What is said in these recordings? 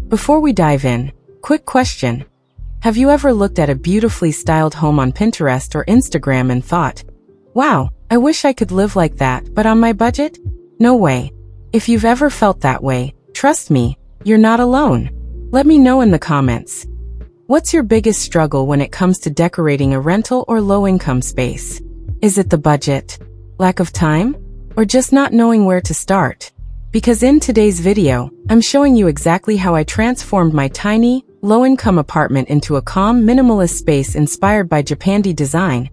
Before we dive in, quick question. Have you ever looked at a beautifully styled home on Pinterest or Instagram and thought, wow, I wish I could live like that, but on my budget? No way. If you've ever felt that way, trust me, you're not alone. Let me know in the comments. What's your biggest struggle when it comes to decorating a rental or low-income space? Is it the budget, lack of time, or just not knowing where to start? Because in today's video, I'm showing you exactly how I transformed my tiny, low-income apartment into a calm, minimalist space inspired by Japandi design,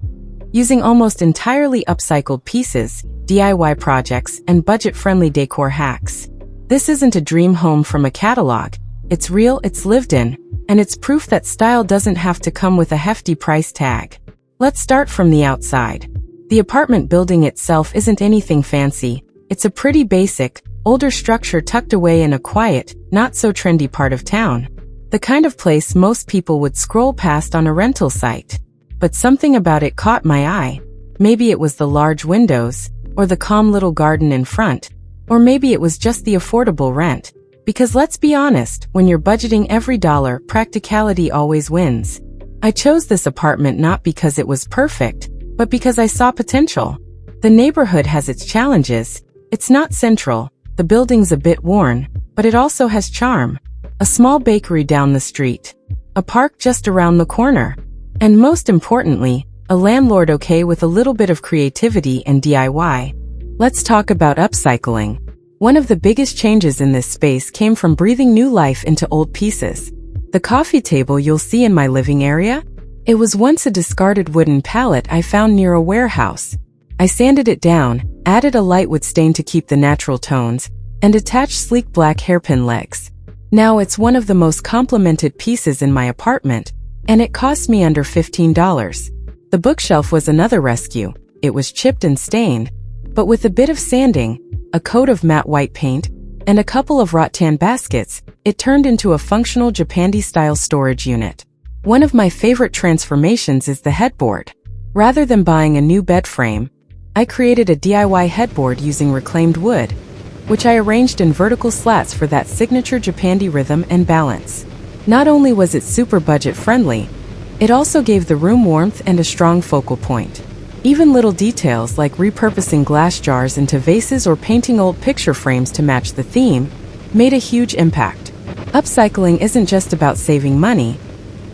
using almost entirely upcycled pieces, DIY projects, and budget-friendly decor hacks. This isn't a dream home from a catalog. It's real, it's lived in, and it's proof that style doesn't have to come with a hefty price tag. Let's start from the outside. The apartment building itself isn't anything fancy. It's a pretty basic, older structure tucked away in a quiet, not-so-trendy part of town. The kind of place most people would scroll past on a rental site. But something about it caught my eye. Maybe it was the large windows, or the calm little garden in front, or maybe it was just the affordable rent. Because let's be honest, when you're budgeting every dollar, practicality always wins. I chose this apartment not because it was perfect, but because I saw potential. The neighborhood has its challenges. It's not central, the building's a bit worn, but it also has charm. A small bakery down the street, a park just around the corner, and most importantly, a landlord okay with a little bit of creativity and DIY. Let's talk about upcycling. One of the biggest changes in this space came from breathing new life into old pieces. The coffee table you'll see in my living area? It was once a discarded wooden pallet I found near a warehouse. I sanded it down, added a light wood stain to keep the natural tones, and attached sleek black hairpin legs. Now it's one of the most complimented pieces in my apartment, and it cost me under $15. The bookshelf was another rescue. It was chipped and stained, but with a bit of sanding, a coat of matte white paint, and a couple of rattan baskets, it turned into a functional Japandi-style storage unit. One of my favorite transformations is the headboard. Rather than buying a new bed frame, I created a DIY headboard using reclaimed wood, which I arranged in vertical slats for that signature Japandi rhythm and balance. Not only was it super budget-friendly, it also gave the room warmth and a strong focal point. Even little details like repurposing glass jars into vases or painting old picture frames to match the theme made a huge impact. Upcycling isn't just about saving money,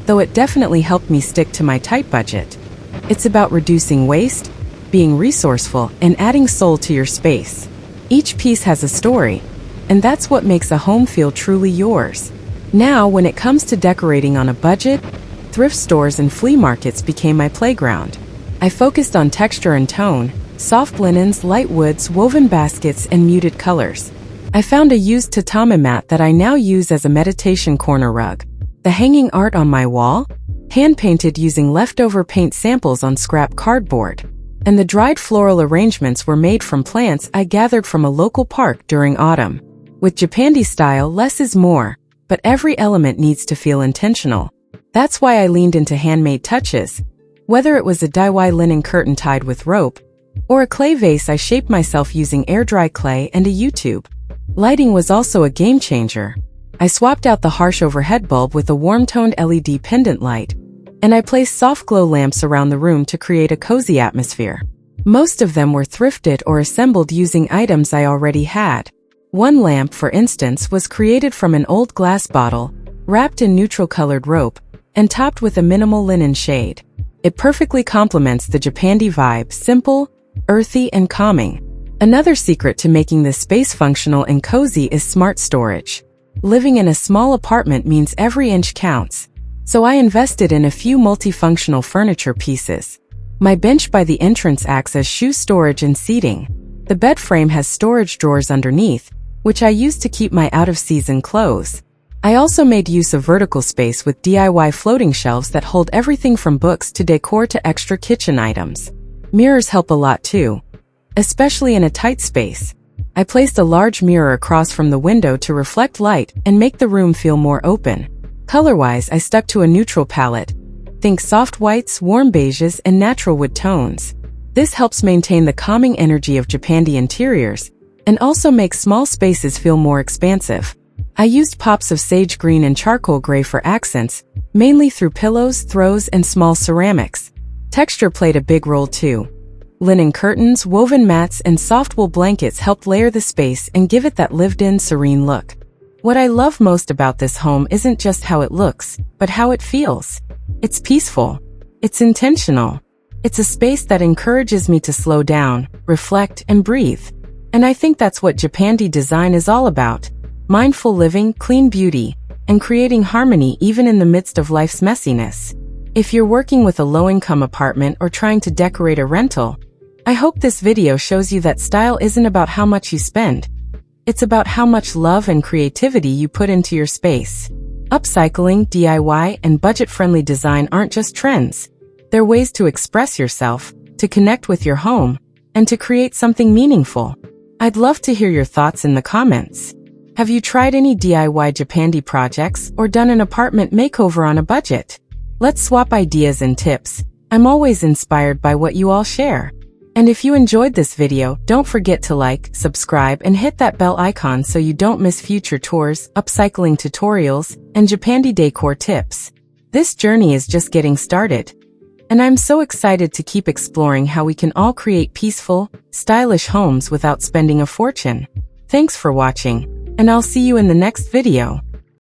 though it definitely helped me stick to my tight budget. It's about reducing waste, being resourceful, and adding soul to your space. Each piece has a story, and that's what makes a home feel truly yours. Now, when it comes to decorating on a budget, thrift stores and flea markets became my playground. I focused on texture and tone, soft linens, light woods, woven baskets, and muted colors. I found a used tatami mat that I now use as a meditation corner rug. The hanging art on my wall, hand-painted using leftover paint samples on scrap cardboard. And the dried floral arrangements were made from plants I gathered from a local park during autumn. With Japandi style, less is more, but every element needs to feel intentional. That's why I leaned into handmade touches. Whether it was a DIY linen curtain tied with rope, or a clay vase I shaped myself using air-dry clay and a U-tube. Lighting was also a game changer. I swapped out the harsh overhead bulb with a warm-toned LED pendant light, and I placed soft glow lamps around the room to create a cozy atmosphere. Most of them were thrifted or assembled using items I already had. One lamp, for instance, was created from an old glass bottle, wrapped in neutral-colored rope, and topped with a minimal linen shade. It perfectly complements the Japandi vibe, simple, earthy, and calming. Another secret to making this space functional and cozy is smart storage. Living in a small apartment means every inch counts, so I invested in a few multifunctional furniture pieces. My bench by the entrance acts as shoe storage and seating. The bed frame has storage drawers underneath, which I use to keep my out-of-season clothes. I also made use of vertical space with DIY floating shelves that hold everything from books to decor to extra kitchen items. Mirrors help a lot too, especially in a tight space. I placed a large mirror across from the window to reflect light and make the room feel more open. Color-wise, I stuck to a neutral palette. Think soft whites, warm beiges, and natural wood tones. This helps maintain the calming energy of Japandi interiors and also makes small spaces feel more expansive. I used pops of sage green and charcoal gray for accents, mainly through pillows, throws, and small ceramics. Texture played a big role too. Linen curtains, woven mats, and soft wool blankets helped layer the space and give it that lived-in, serene look. What I love most about this home isn't just how it looks, but how it feels. It's peaceful. It's intentional. It's a space that encourages me to slow down, reflect, and breathe. And I think that's what Japandi design is all about. Mindful living, clean beauty, and creating harmony even in the midst of life's messiness. If you're working with a low-income apartment or trying to decorate a rental, I hope this video shows you that style isn't about how much you spend. It's about how much love and creativity you put into your space. Upcycling, DIY, and budget-friendly design aren't just trends. They're ways to express yourself, to connect with your home, and to create something meaningful. I'd love to hear your thoughts in the comments. Have you tried any DIY Japandi projects or done an apartment makeover on a budget? Let's swap ideas and tips. I'm always inspired by what you all share. And if you enjoyed this video, don't forget to like, subscribe, and hit that bell icon so you don't miss future tours, upcycling tutorials, and Japandi decor tips. This journey is just getting started. And I'm so excited to keep exploring how we can all create peaceful, stylish homes without spending a fortune. Thanks for watching, and I'll see you in the next video.